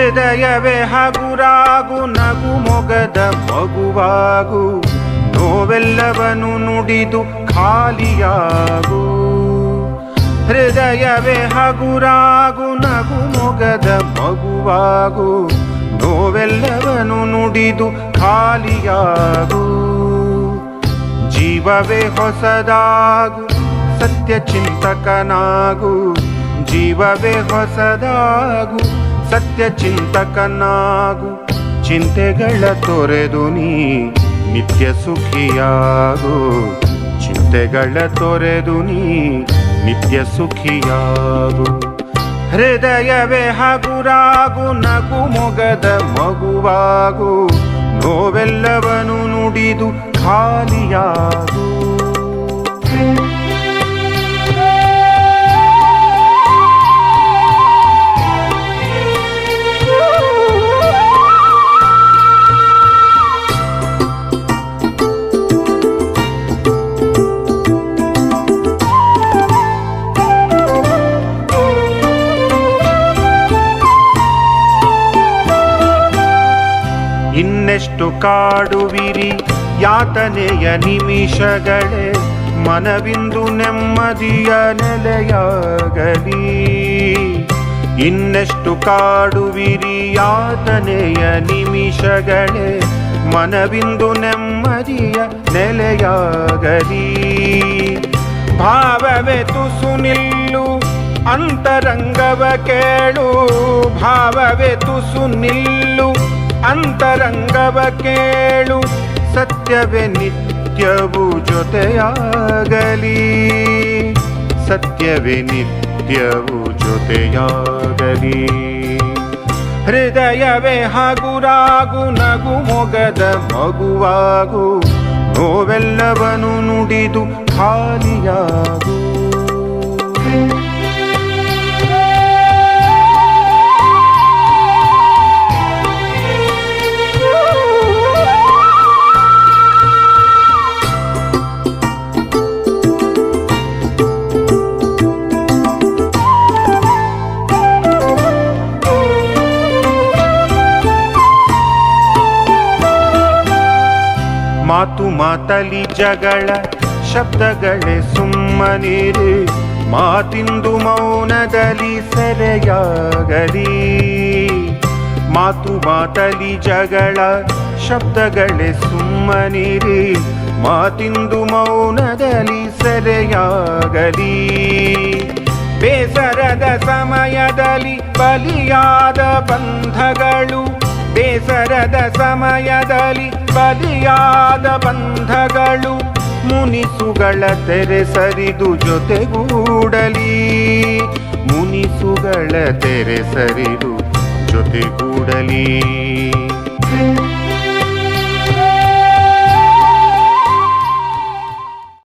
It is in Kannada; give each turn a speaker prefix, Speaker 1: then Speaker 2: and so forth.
Speaker 1: ಹೃದಯವೇ ಹಗುರಾಗು, ನಗು ಮೊಗದ ಮಗುವಾಗು, ನೋವೆಲ್ಲವನು ನುಡಿದು ಖಾಲಿಯಾಗು. ಹೃದಯವೇ ಹಗುರಾಗು, ನಗು ಮೊಗದ ಮಗುವಾಗು, ನೋವೆಲ್ಲವನು ನುಡಿದು ಖಾಲಿಯಾಗು. ಜೀವವೇ ಹೊಸದಾಗು, ಸತ್ಯ ಚಿಂತಕನಾಗು. ಜೀವವೇ ಹೊಸದಾಗು, ಸತ್ಯ ಚಿಂತಕನಾಗು. ಚಿಂತೆಗಳ ತೊರೆದು ನೀ ನಿತ್ಯ ಸುಖಿಯಾಗು. ಚಿಂತೆಗಳ ತೊರೆದು ನೀ ನಿತ್ಯ ಸುಖಿಯಾಗು. ಹೃದಯವೇ ಹಗುರಾಗು, ನಗು ಮೊಗದ ಮಗುವಾಗು, ನೋವೆಲ್ಲವನು ನುಡಿದು ಖಾಲಿಯಾಗು. ಇನ್ನೆಷ್ಟು ಕಾಡುವಿರಿ ಯಾತನೆಯ ನಿಮಿಷಗಳೇ, ಮನವಿಂದು ನೆಮ್ಮದಿಯ ನೆಲೆಯಾಗಲಿ. ಇನ್ನೆಷ್ಟು ಕಾಡುವಿರಿ ಯಾತನೆಯ ನಿಮಿಷಗಳೇ, ಮನವಿಂದು ನೆಮ್ಮದಿಯ ನೆಲೆಯಾಗಲಿ. ಭಾವವೇ ತುಸು ನಿಲ್ಲು, ಅಂತರಂಗವ ಕೇಳು. ಭಾವವೇ ತುಸು ನಿಲ್ಲು, ಅಂತರಂಗವ ಕೇಳು. ಸತ್ಯವೇ ನಿತ್ಯವೂ ಜೊತೆಯಾಗಲಿ. ಸತ್ಯವೇ ನಿತ್ಯವೂ ಜೊತೆಯಾಗಲಿ. ಹೃದಯವೇ ಹಗುರಾಗು, ನಗು ಮೊಗದ ಮಗುವಾಗು, ನೋವೆಲ್ಲವನು ನುಡಿದು ಖಾಲಿಯಾಗು. ಮಾತು ಮಾತಲಿ ಜಗಳ, ಶಬ್ದಗಳೇ ಸುಮ್ಮನಿರು. ಮಾತಿಂದು ಮೌನದಲ್ಲಿ ಸೆರೆಯಾಗಲಿ. ಮಾತು ಮಾತಲಿ ಜಗಳ, ಶಬ್ದಗಳೇ ಸುಮ್ಮನಿರು. ಮಾತಿಂದು ಮೌನದಲ್ಲಿ ಸೆರೆಯಾಗಲಿ. ಬೇಸರದ ಸಮಯದಲ್ಲಿ ಬಲಿಯಾದ ಬಂಧಗಳು. ಬೇಸರದ ಸಮಯದಲ್ಲಿ ಬಲಿಯಾದ ಬಂಧಗಳು. ಮುನಿಸುಗಳ ತೆರೆ ಸರಿದು ಜೊತೆಗೂಡಲಿ. ಮುನಿಸುಗಳ ತೆರೆ ಸರಿದು ಜೊತೆಗೂಡಲಿ.